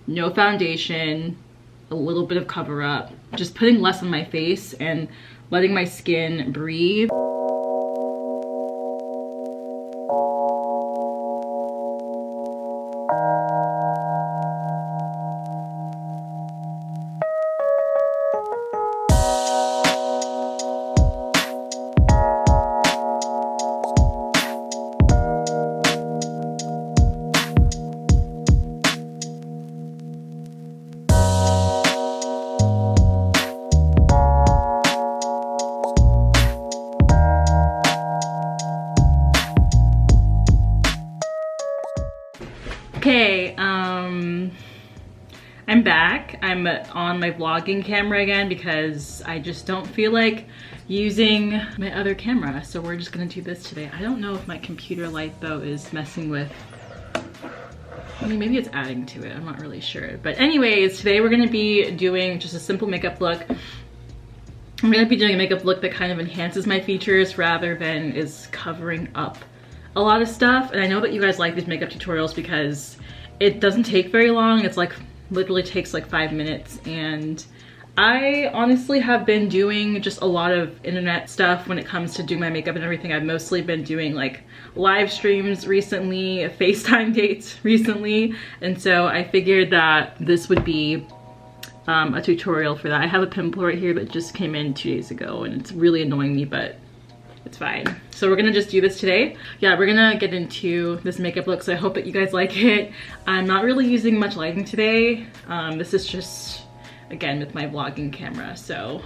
no foundation, a little bit of cover up, just putting less on my face and letting my skin breathe. Okay, I'm back. I'm on my vlogging camera again because I just don't feel like using my other camera. So we're just gonna do this today. I don't know if my computer light though is messing with, I mean, maybe it's adding to it. I'm not really sure. But anyways, today we're gonna be doing just a simple makeup look. I'm gonna be doing a makeup look that kind of enhances my features rather than is covering up a lot of stuff. And I know that you guys like these makeup tutorials because it doesn't take very long. It's like literally takes like 5 minutes. And I honestly have been doing just a lot of internet stuff when it comes to doing my makeup and everything. I've mostly been doing like live streams recently, FaceTime dates recently. And so I figured that this would be a tutorial for that. I have a pimple right here that just came in 2 days ago and it's really annoying me, but it's fine. So we're gonna just do this today. Yeah, we're gonna get into this makeup look, so I hope that you guys like it. I'm not really using much lighting today. This is just, again, with my vlogging camera. So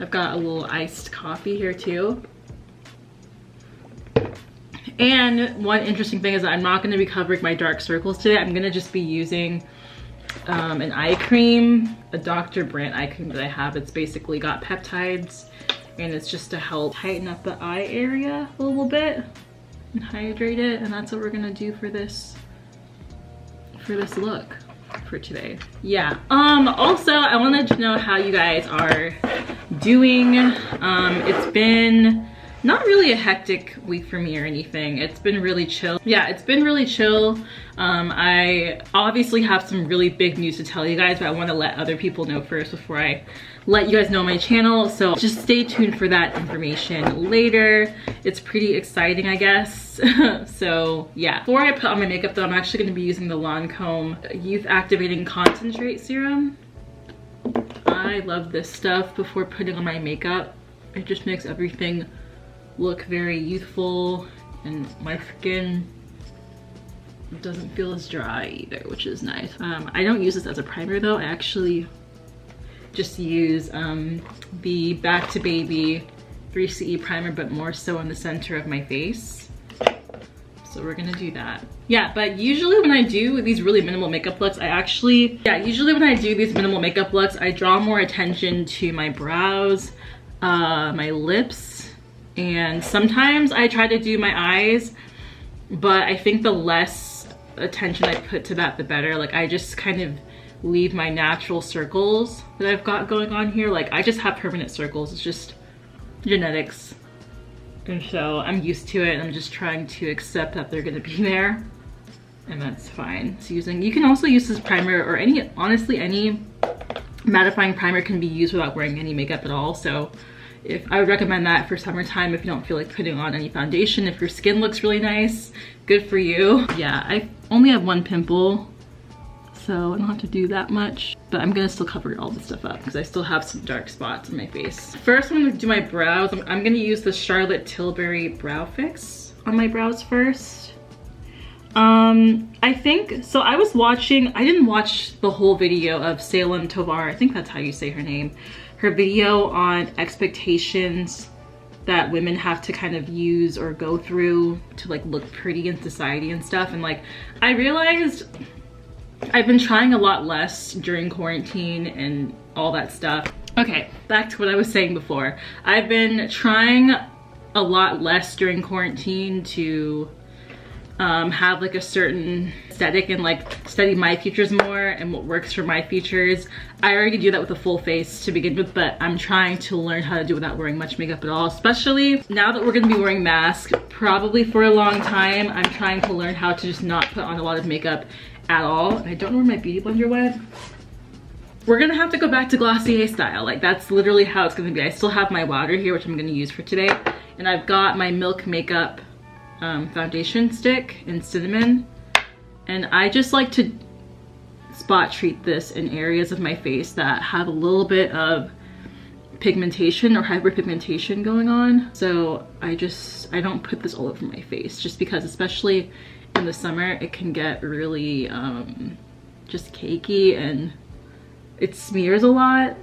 I've got a little iced coffee here too. And one interesting thing is that I'm not gonna be covering my dark circles today. I'm gonna just be using an eye cream, a Dr. Brandt eye cream that I have. It's basically got peptides, and it's just to help tighten up the eye area a little bit and hydrate it. And that's what we're gonna do for this look for today. Yeah, also I wanted to know how you guys are doing. It's been not really a hectic week for me or anything. It's been really chill. Yeah, it's been really chill. I obviously have some really big news to tell you guys, but I want to let other people know first before I let you guys know my channel. So just stay tuned for that information later. It's pretty exciting, I guess. So yeah, before I put on my makeup though, I'm actually going to be using the Lancome Youth Activating Concentrate Serum. I love this stuff before putting on my makeup. It just makes everything look very youthful, and my skin doesn't feel as dry either, which is nice. I don't use this as a primer though. I actually just use the Back to Baby 3CE primer, but more so in the center of my face. So we're gonna do that. Yeah, but usually when I do these really minimal makeup looks, usually when I do these minimal makeup looks, I draw more attention to my brows, my lips, and sometimes I try to do my eyes, but I think the less attention I put to that, the better. Like I just kind of leave my natural circles that I've got going on here. Like I just have permanent circles. It's just genetics. And so I'm used to it, and I'm just trying to accept that they're gonna be there, and that's fine. So you can also use this primer, or honestly any mattifying primer can be used without wearing any makeup at all. So I would recommend that for summertime if you don't feel like putting on any foundation. If your skin looks really nice, good for you. Yeah, I only have one pimple, so I don't have to do that much, but I'm gonna still cover all this stuff up because I still have some dark spots in my face. First, I'm gonna do my brows. I'm gonna use the Charlotte Tilbury Brow Fix on my brows first. I think, so I didn't watch the whole video of Serum Tovar, I think that's how you say her name. Her video on expectations that women have to kind of use or go through to like look pretty in society and stuff. And like, I realized I've been trying a lot less during quarantine and all that stuff. Okay, back to what I was saying before. I've been trying a lot less during quarantine to have like a certain aesthetic and like study my features more and what works for my features. I already do that with a full face to begin with, but I'm trying to learn how to do it without wearing much makeup at all, especially now that we're gonna be wearing masks probably for a long time. I'm trying to learn how to just not put on a lot of makeup at all. And I don't know where my beauty blender went. We're gonna have to go back to Glossier style. Like that's literally how it's gonna be. I still have my water here, which I'm gonna use for today. And I've got my Milk Makeup foundation stick in cinnamon. And I just like to spot treat this in areas of my face that have a little bit of pigmentation or hyperpigmentation going on. So I don't put this all over my face just because, especially in the summer, it can get really just cakey and it smears a lot.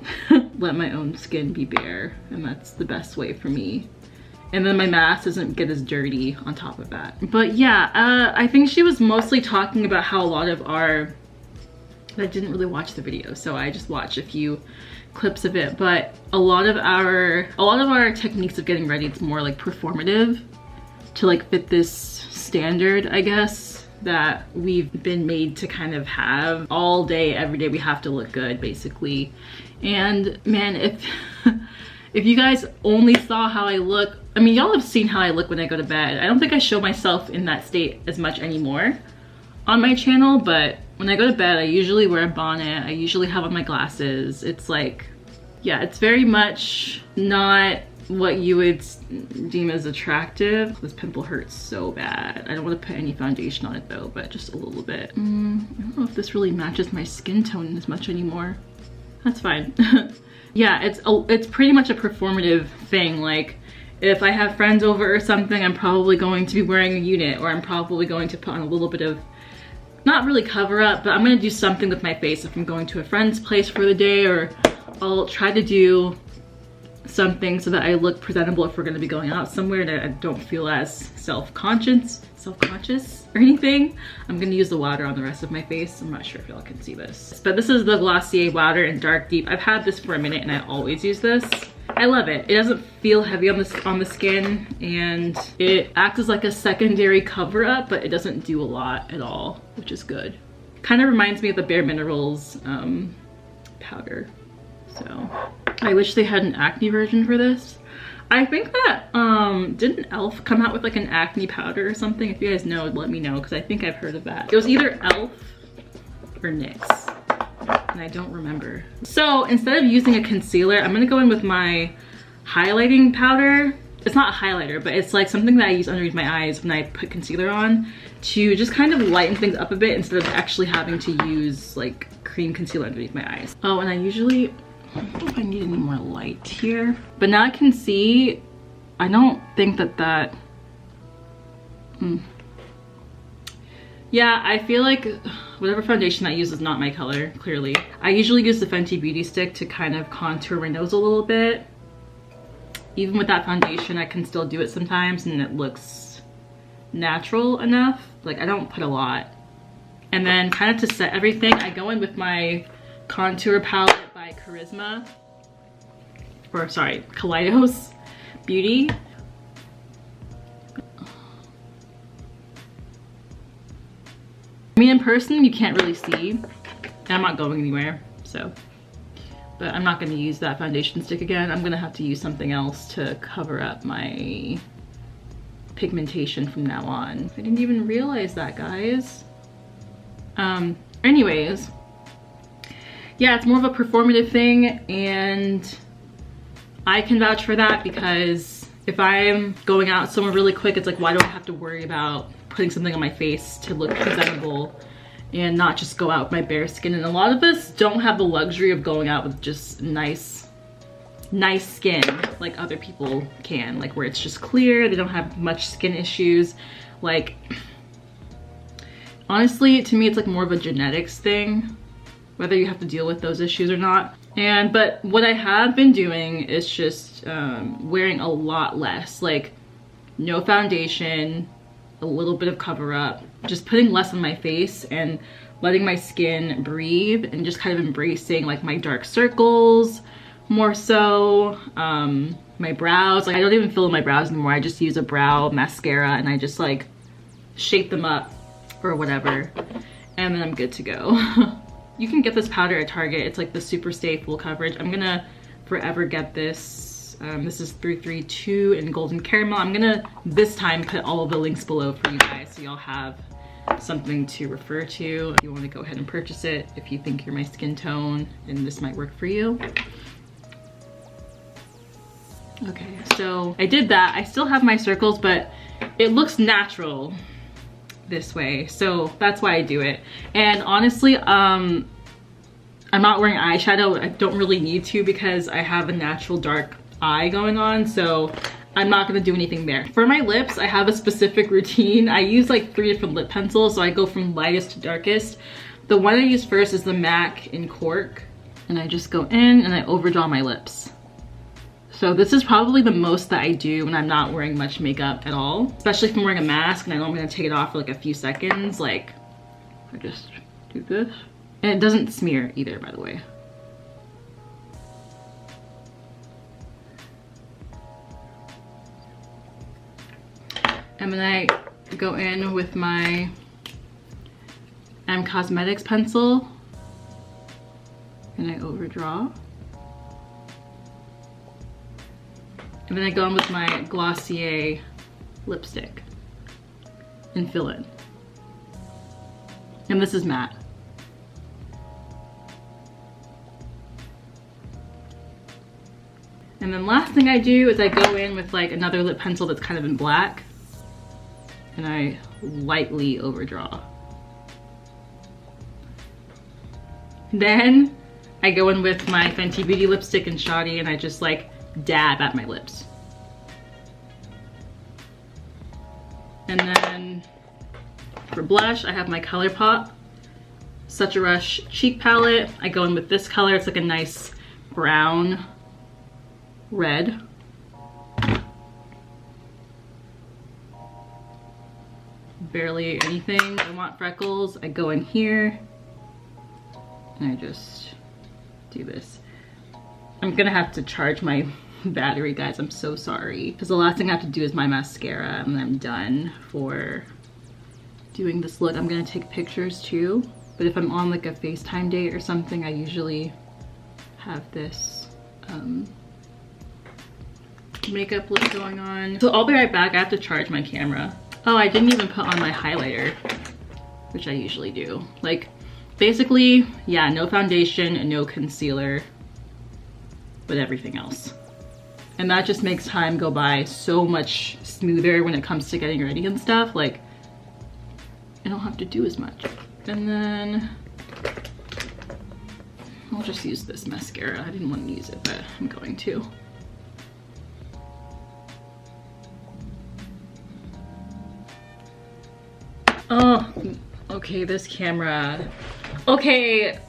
Let my own skin be bare, and that's the best way for me. And then my mask doesn't get as dirty on top of that. But yeah, I think she was mostly talking about how a lot of our, I didn't really watch the video, so I just watched a few clips of it, but a lot of our techniques of getting ready, it's more like performative to like fit this standard, I guess, that we've been made to kind of have all day, every day. We have to look good, basically. And man, if you guys only saw how I look, I mean, y'all have seen how I look when I go to bed. I don't think I show myself in that state as much anymore on my channel, but when I go to bed, I usually wear a bonnet. I usually have on my glasses. It's like, yeah, it's very much not what you would deem as attractive. This pimple hurts so bad. I don't want to put any foundation on it though, but just a little bit. I don't know if this really matches my skin tone as much anymore. That's fine. Yeah, it's pretty much a performative thing. Like, if I have friends over or something, I'm probably going to be wearing a unit, or I'm probably going to put on a little bit of, not really cover up, but I'm gonna do something with my face if I'm going to a friend's place for the day, or I'll try to do something so that I look presentable if we're gonna be going out somewhere, that I don't feel as self-conscious or anything. I'm gonna use the water on the rest of my face. I'm not sure if y'all can see this, but this is the Glossier Water in Dark Deep. I've had this for a minute and I always use this. I love it. It doesn't feel heavy on the skin, and it acts as like a secondary cover up, but it doesn't do a lot at all, which is good. Kind of reminds me of the Bare Minerals powder. So I wish they had an acne version for this. I think that didn't Elf come out with like an acne powder or something? If you guys know, let me know, because I think I've heard of that. It was either Elf or NYX, and I don't remember. So instead of using a concealer, I'm gonna go in with my highlighting powder. It's not a highlighter, but it's like something that I use underneath my eyes when I put concealer on, to just kind of lighten things up a bit instead of actually having to use like cream concealer underneath my eyes. Oh, and I don't know if I need any more light here, but now I can see, I don't think that yeah, I feel like whatever foundation I use is not my color, clearly. I usually use the Fenty Beauty Stick to kind of contour my nose a little bit. Even with that foundation, I can still do it sometimes and it looks natural enough. Like, I don't put a lot. And then kind of to set everything, I go in with my contour palette by Kaleidos Beauty. I mean, in person, you can't really see, and I'm not going anywhere, so. But I'm not gonna use that foundation stick again. I'm gonna have to use something else to cover up my pigmentation from now on. I didn't even realize that, guys. Anyways, yeah, it's more of a performative thing, and I can vouch for that, because if I'm going out somewhere really quick, it's like, why do I have to worry about putting something on my face to look presentable and not just go out with my bare skin? And a lot of us don't have the luxury of going out with just nice skin like other people can, like where it's just clear, they don't have much skin issues. Like, honestly, to me, it's like more of a genetics thing, whether you have to deal with those issues or not. But what I have been doing is just wearing a lot less, like no foundation, a little bit of cover up, just putting less on my face and letting my skin breathe, and just kind of embracing like my dark circles more so, my brows. Like, I don't even fill in my brows anymore. I just use a brow mascara and I just like shape them up or whatever, and then I'm good to go. You can get this powder at Target. It's like the Super Stay Full Coverage. I'm gonna forever get this. This is 332 in Golden Caramel. I'm gonna this time put all of the links below for you guys, so y'all have something to refer to. If you want to go ahead and purchase it, if you think you're my skin tone and this might work for you. Okay, so I did that. I still have my circles, but it looks natural this way, so that's why I do it. And honestly, I'm not wearing eyeshadow. I don't really need to because I have a natural dark eye going on, so I'm not gonna do anything there. For my lips, I have a specific routine. I use like 3 different lip pencils, so I go from lightest to darkest. The one I use first is the MAC in Cork, and I just go in and I overdraw my lips. So this is probably the most that I do when I'm not wearing much makeup at all, especially if I'm wearing a mask and I know I'm gonna take it off for like a few seconds. Like, I just do this. And it doesn't smear either, by the way. And then I go in with my Cosmetics pencil and I overdraw. And then I go in with my Glossier lipstick and fill in. And this is matte. And then last thing I do is I go in with like another lip pencil that's kind of in black and I lightly overdraw. Then I go in with my Fenty Beauty lipstick in Shoddy and I just like dab at my lips. And then for blush, I have my ColourPop Such a Rush cheek palette. I go in with this color. It's like a nice brown red. Barely anything. I want freckles. I go in here and I just do this. I'm gonna have to charge my battery, guys. I'm so sorry. Because the last thing I have to do is my mascara and I'm done for doing this look. I'm gonna take pictures too. But if I'm on like a FaceTime date or something, I usually have this makeup look going on. So I'll be right back. I have to charge my camera. Oh, I didn't even put on my highlighter, which I usually do. Like, basically, yeah, no foundation and no concealer, but everything else. And that just makes time go by so much smoother when it comes to getting ready and stuff. Like, I don't have to do as much. And then I'll just use this mascara. I didn't want to use it, but I'm going to. Oh, okay, this camera. Okay,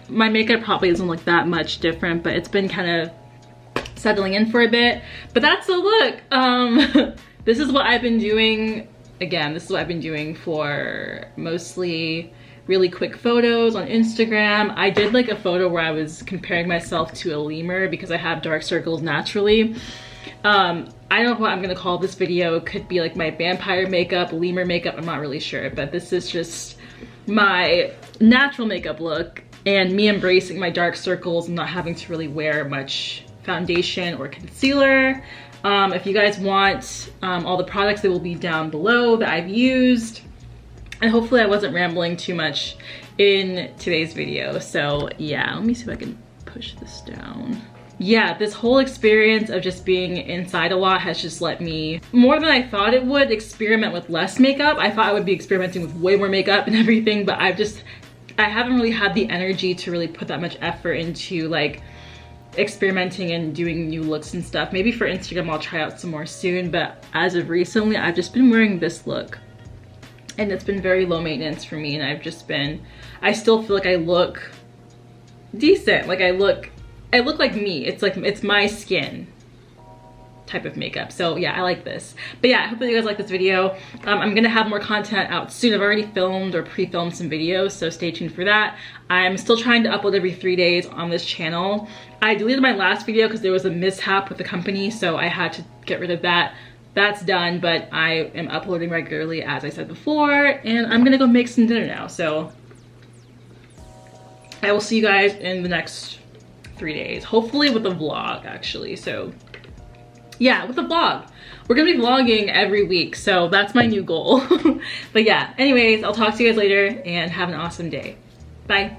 my makeup probably doesn't look that much different, but it's been kind of settling in for a bit. But that's the look. This is what I've been doing. Again, this is what I've been doing for mostly really quick photos on Instagram. I did like a photo where I was comparing myself to a lemur because I have dark circles naturally. I don't know what I'm gonna call this video. It could be like my vampire makeup, lemur makeup, I'm not really sure, but this is just my natural makeup look and me embracing my dark circles and not having to really wear much foundation or concealer. If you guys want all the products, they will be down below that I've used. And hopefully I wasn't rambling too much in today's video. So yeah, let me see if I can push this down. Yeah, this whole experience of just being inside a lot has just let me, more than I thought it would, experiment with less makeup. I thought I would be experimenting with way more makeup and everything, but I haven't really had the energy to really put that much effort into like experimenting and doing new looks and stuff. Maybe for Instagram I'll try out some more soon, but as of recently I've just been wearing this look and it's been very low maintenance for me, and I still feel like I look decent. Like I look like me. It's my skin type of makeup. So yeah, I like this. But yeah, I hope that you guys like this video. I'm gonna have more content out soon. I've already filmed or pre-filmed some videos, so stay tuned for that. I'm still trying to upload every 3 days on this channel. I deleted my last video because there was a mishap with the company, so I had to get rid of that. That's done, but I am uploading regularly as I said before, and I'm gonna go make some dinner now. So I will see you guys in the next 3 days, hopefully with a vlog actually. So yeah, with the vlog. We're gonna be vlogging every week, so that's my new goal. But yeah, anyways, I'll talk to you guys later and have an awesome day. Bye.